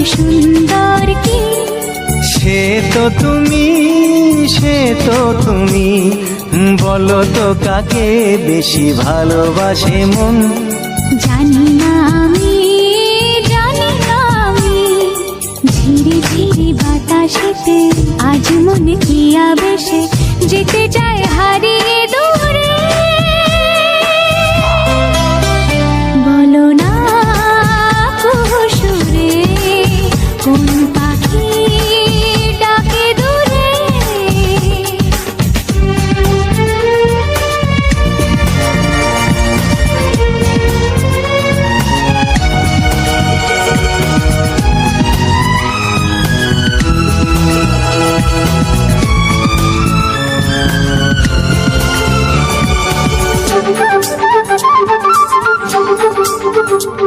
সুন্দর কি সে তো তুমি বলো তো কাকে বেশি ভালোবাসে মন। জানি না আমি ঝিরি ঝিরি বাতাসেতে আজ মনে কি আবেশে যেতে চায় হারিয়ে